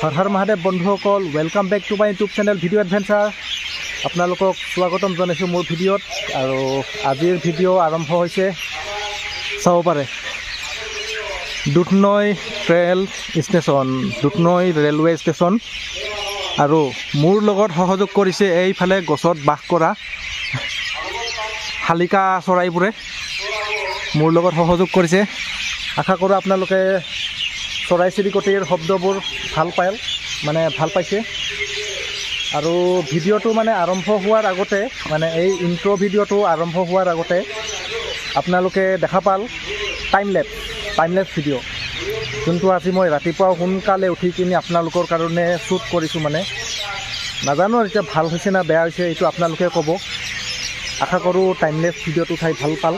হৰ হৰ মহাদেৱ বন্ধুসকল, welcome back to my YouTube channel video' adventure. আপোনালোকক স্বাগতম জনাইছোঁ মোৰ ভিডিঅ'ত। আৰু আজিৰ ভিডিঅ' আৰম্ভ হৈছে, চাব পাৰে, Dudhnoi trail station, Dudhnoi railway station. আৰু মোৰ লগত সহযোগ কৰিছে এইফালে গছত বাস কৰা শালিকা চৰাইবোৰে মোৰ লগত সহযোগ কৰিছে। আশা কৰোঁ আপোনালোকে চৰাই চিৰিকটিৰ শব্দবোৰ ভাল পাইছে। আৰু ভিডিঅ'টো আৰম্ভ হোৱাৰ আগতে, এই ইণ্ট্ৰ' ভিডিঅ'টো আৰম্ভ হোৱাৰ আগতে আপোনালোকে দেখা পাল টাইমলেছ ভিডিঅ', যোনটো আজি মই ৰাতিপুৱা সোনকালে উঠি কিনি আপোনালোকৰ কাৰণে শ্বুট কৰিছোঁ। নাজানো আৰু এতিয়া ভাল হৈছে না বেয়া হৈছে, এইটো আপোনালোকে ক'ব। আশা কৰোঁ টাইমলেছ ভিডিঅ'টো চাই ভাল পাল।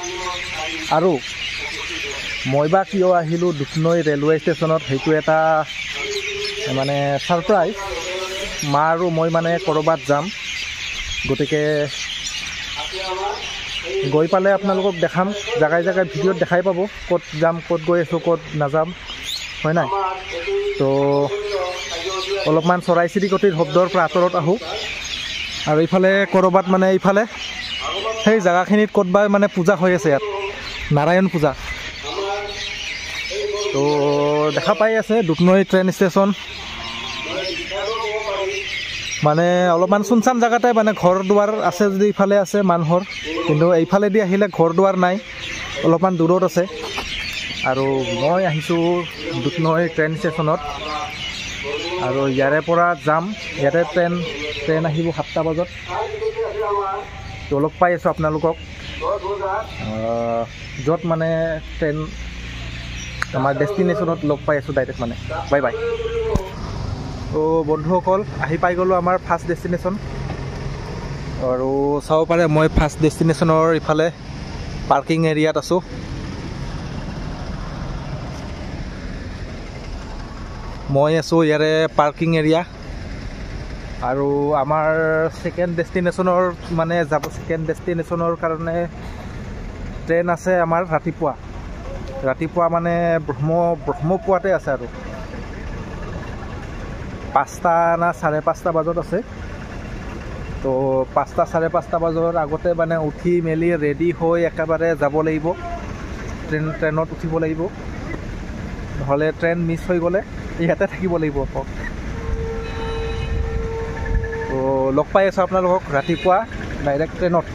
আৰু মই বা কিয় আহিলোঁ দুধনৈ ৰেলৱে ষ্টেচনত, সেইটো এটা ছাৰপ্ৰাইজ। মা আৰু মই ক'ৰবাত যাম, গতিকে গৈ পালে আপোনালোকক দেখাম। জেগাই জেগাই ভিডিঅ'ত দেখাই পাব ক'ত যাম, ক'ত গৈ আছোঁ, ক'ত নাযাম, হয় নাই? তো অলপমান চৰাই চিৰিকটিৰ শব্দৰ পৰা আঁতৰত আহোঁ। আৰু ইফালে ক'ৰবাত ইফালে সেই জেগাখিনিত ক'তবা পূজা হৈ আছে, ইয়াত নাৰায়ণ পূজা। তো দেখা পাই আছে দুধনৈ ট্ৰেইন ষ্টেচন। অলপমান চুনচান জেগাতে ঘৰ দুৱাৰ আছে, যদি ইফালে আছে মানুহৰ, কিন্তু এইফালেদি আহিলে ঘৰ দুৱাৰ নাই, অলপমান দূৰত আছে। আৰু মই আহিছোঁ দুধনৈ ট্ৰেইন ষ্টেচনত। আৰু ইয়াৰে পৰা যাম, ইয়াতে ট্ৰেইন আহিব 7টা বজাত। তো লগ পাই আছোঁ আপোনালোকক য'ত ট্ৰেইন আমাৰ ডেষ্টিনেশ্যনত লগ পাই আছোঁ ডাইৰেক্ট। Bye bye. তো বন্ধুসকল, আহি পাই গ'লোঁ আমাৰ ফাৰ্ষ্ট ডেষ্টিনেশ্যন। আৰু চাব পাৰে মই ফাৰ্ষ্ট ডেষ্টিনেশ্যনৰ ইফালে পাৰ্কিং এৰিয়াত আছোঁ। মই আছোঁ ইয়াৰে পাৰ্কিং এৰিয়া। আৰু আমাৰ ছেকেণ্ড ডেষ্টিনেশ্যনৰ ছেকেণ্ড ডেষ্টিনেশ্যনৰ কাৰণে ট্ৰেইন আছে আমাৰ ৰাতিপুৱা ব্ৰহ্মপুৱাতে আছে। আৰু 5টা না 5:30 বজাত আছে। তো 5টা 5:30 বজাৰ আগতে উঠি মেলি ৰেডি হৈ একেবাৰে যাব লাগিব, ট্ৰেইনত উঠিব লাগিব। নহ'লে ট্ৰেইন মিছ হৈ গ'লে ইয়াতে থাকিব লাগিব আকৌ। তো লগ পাই আছোঁ আপোনালোকক ৰাতিপুৱা ডাইৰেক্ট ট্ৰেইনত।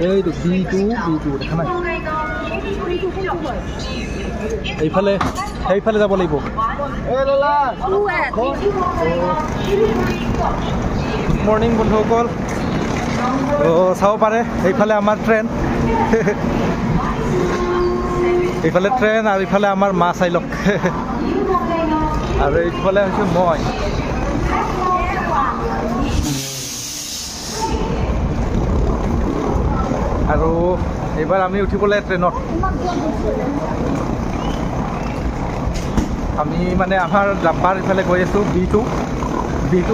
এইটো B2 দেখা নাই, সেইফালে যাব লাগিব। গুড মৰ্ণিং বন্ধুসকল। চাব পাৰে এইফালে আমাৰ ট্ৰেইন, এইফালে ট্ৰেইন, আৰু ইফালে আমাৰ মা চাই লওক। আৰু এইফালে হৈছে মই। আৰু এইবাৰ আমি উঠিবলৈ ট্ৰেইনত। আমি আমাৰ ডাব্বাৰ ইফালে গৈ আছোঁ। B2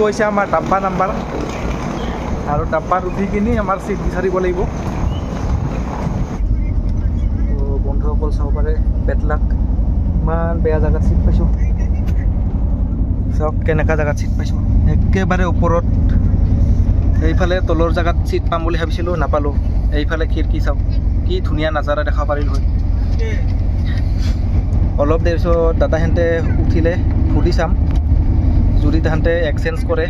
হৈছে আমাৰ ডাব্বা নাম্বাৰ। আৰু ডাব্বাত উঠি কিনি আমাৰ চিট বিচাৰিব লাগিব। তো বন্ধুসকল চাব পাৰে, বেটলাক ইমান বেয়া জেগাত চিট পাইছোঁ। চাওক কেনেকুৱা জেগাত চিট পাইছোঁ, একেবাৰে ওপৰত। এইফালে তলৰ জেগাত চিট পাম বুলি ভাবিছিলোঁ, নাপালোঁ। এইফালে খিৰিকী চাওক, কি ধুনীয়া নাজাৰা দেখা পাৰিল হয়। অলপ দেৰি পিছত দাদাহেঁতে উঠিলে সুধি চাম, যদি তাহাঁতে এক্সচেঞ্জ কৰে,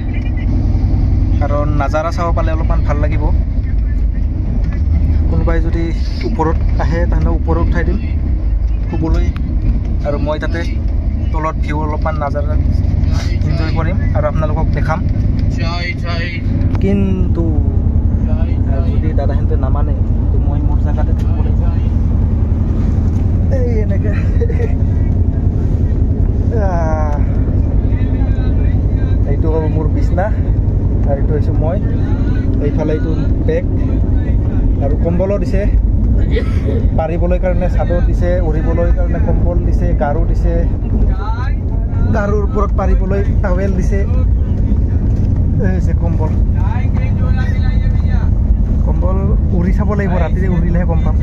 কাৰণ নাজাৰা চাব পালে অলপমান ভাল লাগিব। কোনোবাই যদি ওপৰত আহে তাহাঁতক ওপৰত উঠাই দিম শুবলৈ, আৰু মই তাতে তলত ভিউ অলপমান নাজাৰা এনজয় কৰিম আৰু আপোনালোকক দেখাম। কিন্তু যদি দাদাহেঁতে নামানে তো মই মোৰ জেগাতে থাকিব লাগিব এই এনেকৈ এইটো হ'ল মোৰ বিছনা আৰু এইটো হৈছোঁ মই এইফালে এইটো বেগ আৰু কম্বলো দিছে পাৰিবলৈ কাৰণে চাদৰ দিছে উৰিবলৈ কাৰণে কম্বল দিছে গাৰু দিছে গাৰুৰ ওপৰত পাৰিবলৈ টাৱেল দিছে এই হৈছে কম্বল কম্বল উৰি চাব লাগিব ৰাতিৰে উৰিলেহে গম পাম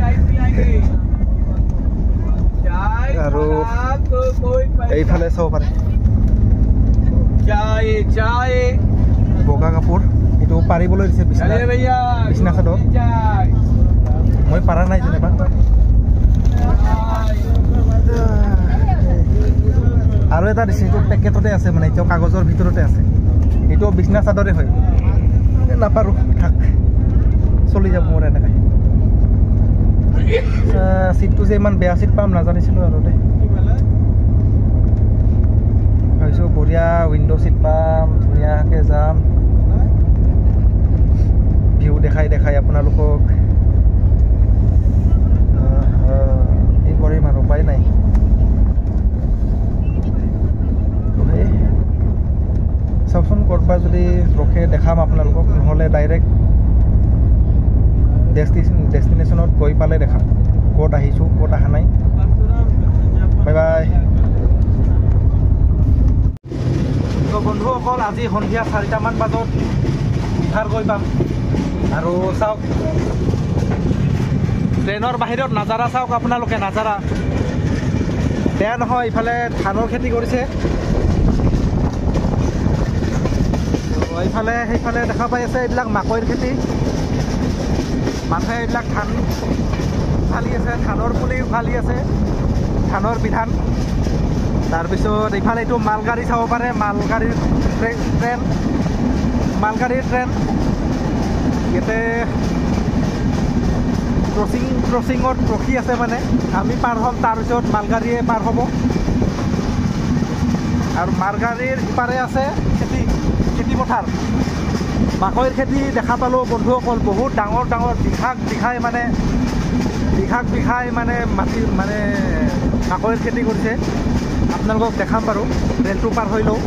আৰু এইফালে চাব পাৰে বগা কাপোৰ এইটো পাৰিবলৈ দিছে বিছনা চাদৰ মই পাৰা নাই যেনিবা আৰু এটা দিছে এইটো পেকেটতে আছে মানে এতিয়াও কাগজৰ ভিতৰতে আছে এইটো বিছনা চাদৰে হয় নাপাৰোঁ থাক চলি যাব মোৰ এনেকৈ চিটটো যে ইমান বেয়া চিট পাম নাজানিছিলোঁ আৰু দেই ভাবিছোঁ বঢ়িয়া উইণ্ড' চিট পাম ধুনীয়াকৈ যাম ভিউ দেখাই দেখাই আপোনালোকক এই কৰিম আৰু উপায় নাই চাওকচোন ক'ৰবাত যদি ৰখে দেখাম আপোনালোকক নহ'লে ডাইৰেক্ট ডেষ্টিনেশ্যনত গৈ পালে দেখাম ক'ত আহিছোঁ ক'ত অহা নাই বাই বাই তো বন্ধুসকল আজি সন্ধিয়া 4টামান বজাত বিহাৰ গৈ পাম আৰু চাওক ট্ৰেইনৰ বাহিৰত নাজাৰা চাওক আপোনালোকে নাজাৰা বেয়া নহয় ইফালে ধানৰ খেতি কৰিছে এইফালে সেইফালে দেখা পাই আছে এইবিলাক মাকৈৰ খেতি মানুহে এইবিলাক ধান ফালি আছে ধানৰ পুলি ফালি আছে ধানৰ বিধান তাৰপিছত এইফালে এইটো মালগাড়ী চাব পাৰে মালগাড়ীৰ ট্ৰেইন ইয়াতে ক্ৰচিঙত ৰখি আছে মানে আমি পাৰ হ'ম তাৰপিছত মালগাড়ীয়ে পাৰ হ'ব আৰু মালগাড়ীৰ সিপাৰে আছে খেতি পথাৰ মাকৈৰ খেতি দেখা পালোঁ বন্ধুসকল বহুত ডাঙৰ ডাঙৰ বিঘাই মানে মাটি মানে মাকৈৰ খেতি কৰিছে আপোনালোকক দেখাম বাৰু ৰেলটো পাৰ হৈ লওঁ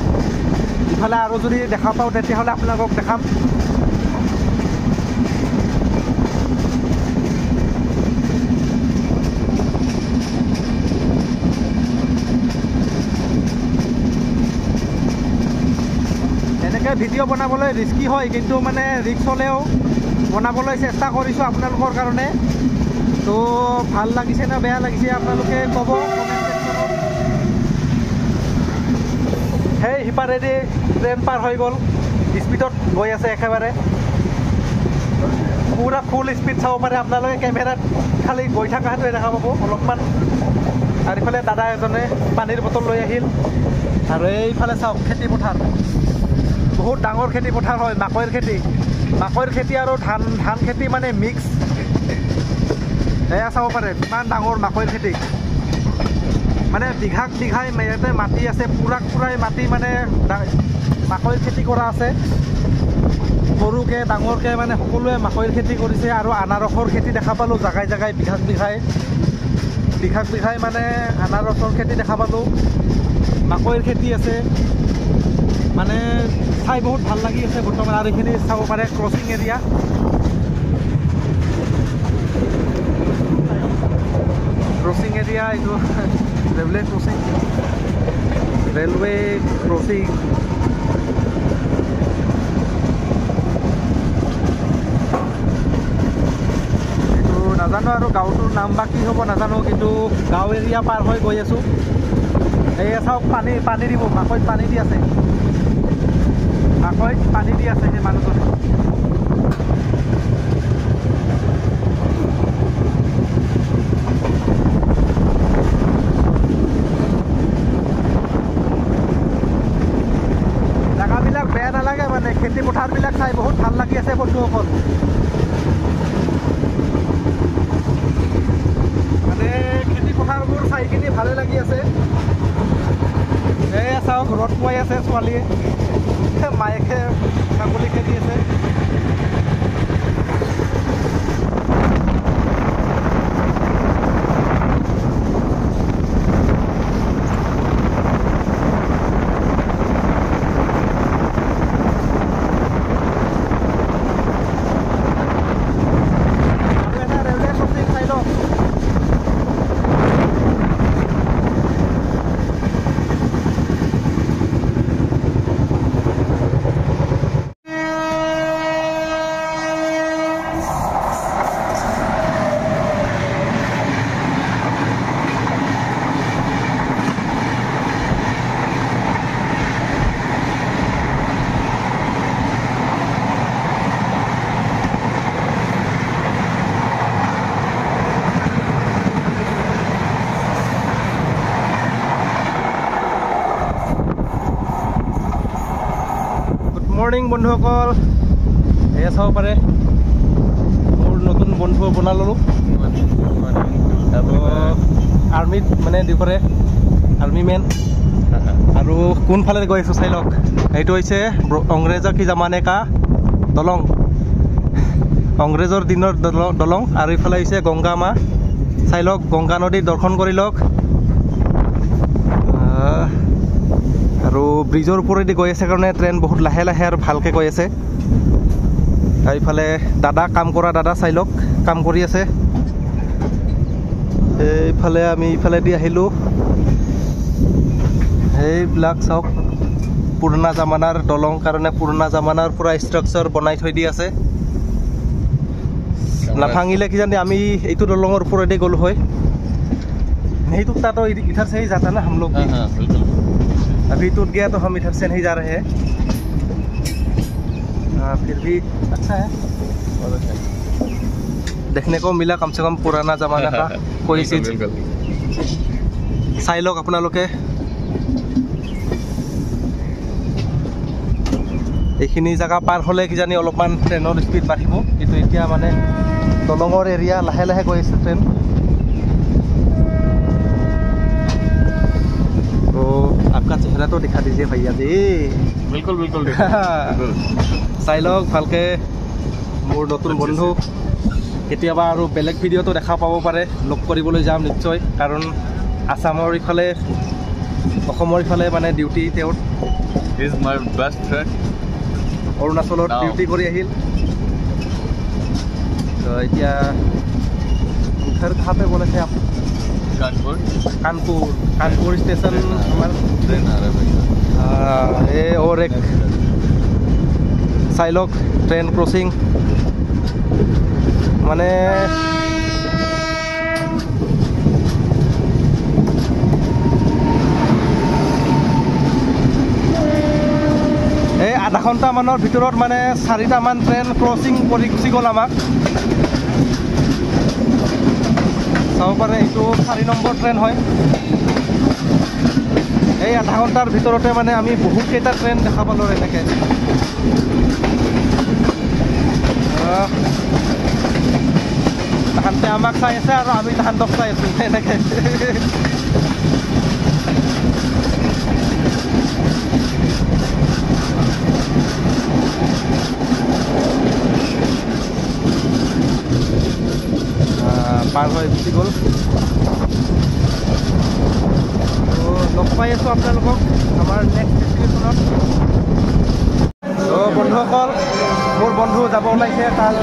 ইফালে আৰু যদি দেখা পাওঁ তেতিয়াহ'লে আপোনালোকক দেখাম এনেকৈ ভিডিঅ' বনাবলৈ ৰিস্কি হয় কিন্তু মানে ৰিস্ক হ'লেও বনাবলৈ চেষ্টা কৰিছোঁ আপোনালোকৰ কাৰণে তো ভাল লাগিছে না বেয়া লাগিছে আপোনালোকে ক'ব কমেণ্ট ছেকশ্যনত সেই সিপাৰেদি ট্ৰেইন পাৰ হৈ গ'ল স্পীডত গৈ আছে একেবাৰে পুৰা ফুল স্পীড চাব পাৰে আপোনালোকে কেমেৰাত খালি গৈ থকাটোৱে দেখা পাব অলপমান আৰু ইফালে দাদা এজনে পানীৰ বটল লৈ আহিল আৰু এইফালে চাওক খেতি পথাৰ বহুত ডাঙৰ খেতি পথাৰ হয় মাকৈৰ খেতি আৰু ধান খেতি মানে মিক্স এয়া চাব পাৰে ইমান ডাঙৰ মাকৈৰ খেতি মানে বিঘাই ইয়াতে মাটি আছে পুৰাই মাটি মানে মাকৈৰ খেতি কৰা আছে সৰুকৈ ডাঙৰকৈ মানে সকলোৱে মাকৈৰ খেতি কৰিছে আৰু আনাৰসৰ খেতি দেখা পালোঁ জাগাই বিঘাই মানে আনাৰসৰ খেতি দেখা পালোঁ মাকৈৰ খেতি আছে মানে চাই বহুত ভাল লাগি আছে বৰ্তমান আৰু এইখিনি চাব পাৰে ক্ৰচিং এৰিয়া এইটো ৰেলৱে ক্ৰচিং এইটো নাজানো আৰু গাঁওটোৰ নাম বা কি হ'ব নাজানো কিন্তু গাঁও এৰিয়া পাৰ হৈ গৈ আছোঁ এয়া চাওক পানী দিব মাকৈত পানী দি আছে সেই মানুহজনে জেগাবিলাক বেয়া নালাগে মানে খেতি পথাৰবিলাক চাই বহুত ভাল লাগি আছে বন্ধুসকল মানে খেতি পথাৰবোৰ চাই কিনি ভালে লাগি আছে এয়া চাওক ৰ'দ পুৱাই আছে ছোৱালীয়ে মায়েকে ছাগলী খেদি আছে মৰ্নিং বন্ধুসকল, এয়া চাব পাৰে মোৰ নতুন বন্ধু বনাই ল'লোঁ। আৰ্মিত মানে দুখৰে আৰ্মি মেন। আৰু কোনফালে গৈ আছোঁ চাই লওক। এইটো হৈছে অংগ্ৰেজৰ কি জামানে কা দলং, অংগ্ৰেজৰ দিনৰ দলং। আৰু ইফালে হৈছে গংগা মা, চাই লওক, গংগা নদী দৰ্শন কৰি লওক। আৰু ব্ৰিজৰ ওপৰেদি গৈ আছে কাৰণে ট্ৰেইন বহুত লাহে লাহে আৰু ভালকৈ গৈ আছে। আৰু ইফালে দাদা কাম কৰা দাদা চাই লওক, কাম কৰি আছে। এইফালে আমি ইফালেদি আহিলোঁ। সেইবিলাক চাওক, পুৰণা জামানাৰ দলং কাৰণে পুৰণা জামানাৰ পুৰা ষ্ট্ৰাকচাৰ বনাই থৈ দি আছে। নাভাঙিলে কিজানি আমি এইটো দলঙৰ ওপৰেদি গ'লোঁ হয়। नहीं तो इधर से ही जाता ना हम लोग भी। हाँ, अभी टूट गया तो हम इधर से नहीं जा रहे हैं। फिर भी अच्छा है, देखने को मिला कम से कम पुराना जमाना का कोई चीज। চাই লওক আপোনালোকে, এইখিনি জেগা পাৰ হ'লে কিজানি অলপমান ট্ৰেইনৰ স্পীড বাঢ়িব, কিন্তু এতিয়া মানে দলঙৰ এৰিয়া লাহে লাহে গৈ আছে ট্ৰেইন। तो आपका चेहरा तो दिखा दीजिए भैया जी। बिल्कुल बिल्कुल চাই লওক ভালকে মোৰ নতুন বন্ধু। কেতিয়াবা আৰু বেলেগ ভিডিঅ'টো দেখা পাব পাৰে, লগ কৰিবলৈ যাম নিশ্চয়, কাৰণ আসামৰ ইফালে অসমৰ ইফালে মানে ডিউটি তেওঁৰ। Is my best friend. অৰুণাচলত ডিউটি কৰি আহিল। তো এতিয়া घर कहाँ पे बोले थे आप? कानपुर। कानपुर, कानपुर स्टेशन हमारा ट्रेन आ रहा है भाई। ये और एक साइलॉक ट्रेन क्रॉसिंग माने आधा घंटा माনৰ ভিতৰত মানে 4টা মান ট্ৰেইন ক্ৰচিং কৰি গুচি গ'ল আমাক। চাব পাৰে এইটো 4 নম্বৰ ট্ৰেইন হয়। এই আধা ঘণ্টাৰ ভিতৰতে মানে আমি বহুত কেইটা ট্ৰেইন দেখা পালোঁ এনেকৈ। তাহাঁতে আমাক চাই আছে আৰু আমি তাহাঁতক চাই আছোঁ এনেকৈ। পাৰ হৈ গুচি গ'ল। লগ পাই আছোঁ আপোনালোকক আমাৰ নেক্সট ডেষ্টিনেশ্যনত। বন্ধুসকল, মোৰ বন্ধু যাব ওলাইছে, তাৰ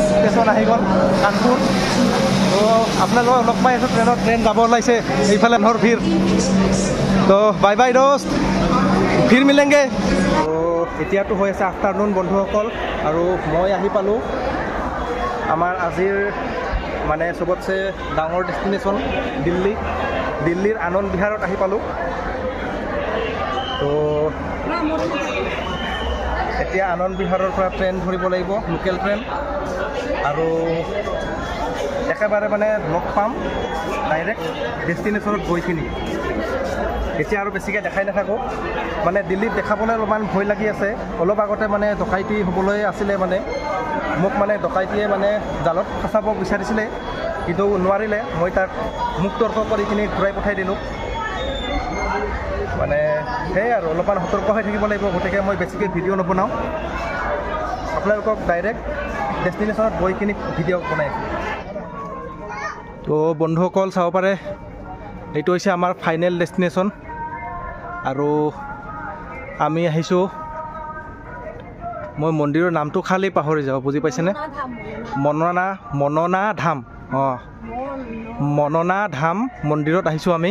ষ্টেচন আহি গ'ল কানপুৰ। তো আপোনালোকক লগ পাই আছোঁ ট্ৰেইনত, ট্ৰেইন যাব ওলাইছে। এইফালে মানুহৰ ভিৰ। তো বাই বাই দোস্ত, ফিৰ মিলেংগে। তো এতিয়াতো হৈ আছে আফটাৰনুন বন্ধুসকল, আৰু মই আহি পালোঁ আমাৰ আজিৰ মানে চবতছে ডাঙৰ ডেষ্টিনেশ্যন দিল্লী। দিল্লীৰ আনন্দ বিহাৰত আহি পালোঁ। তো এতিয়া আনন্দ বিহাৰৰ পৰা ট্ৰেইন ধৰিব লাগিব, লোকেল ট্ৰেইন। আৰু একেবাৰে মানে লগ পাম ডাইৰেক্ট ডেষ্টিনেশ্যনত গৈ কিনি। এতিয়া আৰু বেছিকৈ দেখাই নাথাকোঁ, মানে দিল্লীত দেখাবলৈ অলপমান ভয় লাগি আছে। অলপ আগতে মানে ডকাইতি হ'বলৈ আছিলে, মানে মোক মানে ডকাইতিয়ে মানে জালত ফচাব বিচাৰিছিলে, কিন্তু নোৱাৰিলে। মই তাক মুখ তৰ্ক কৰি কিনি ঘূৰাই পঠাই দিলোঁ। মানে সেয়াই আৰু অলপমান সতৰ্ক হৈ থাকিব লাগিব। গতিকে মই বেছিকৈ ভিডিঅ' নবনাওঁ, আপোনালোকক ডাইৰেক্ট ডেষ্টিনেশ্যনত গৈ কিনি ভিডিঅ' বনাই। তো বন্ধুসকল চাব পাৰে, এইটো হৈছে আমাৰ ফাইনেল ডেষ্টিনেশ্যন। আৰু আমি আহিছোঁ, মই মন্দিৰৰ নামটো খালি পাহৰি যাওঁ, বুজি পাইছেনে? মননা ধাম। অঁ, মননা ধাম মন্দিৰত আহিছোঁ আমি।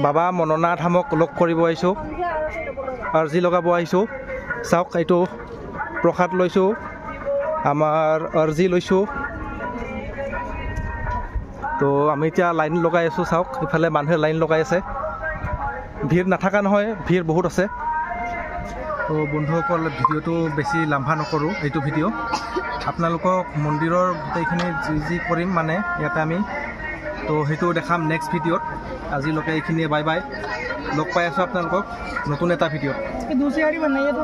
বাবা মননা ধামক লগ কৰিব আহিছোঁ, আৰ্জি লগাব আহিছোঁ। চাওক, এইটো প্ৰসাদ লৈছোঁ, আমাৰ আৰ্জি লৈছোঁ। তো আমি এতিয়া লাইন লগাই আছোঁ। চাওক, ইফালে মানুহে লাইন লগাই আছে। ভিৰ নাথাকা নহয়, ভিৰ বহুত আছে। তো বন্ধুসকল, ভিডিঅ'টো বেছি লাম্ভা নকৰোঁ এইটো ভিডিঅ'। আপোনালোকক মন্দিৰৰ গোটেইখিনি যি কৰিম মানে ইয়াতে আমি, তো সেইটো দেখাম নেক্সট ভিডিঅ'ত। আজিলৈকে এইখিনিয়ে, বাই বাই। লগ পাই আছোঁ আপোনালোকক নতুন এটা ভিডিঅ'ত। दूसरी गाड़ी बनना है ये तो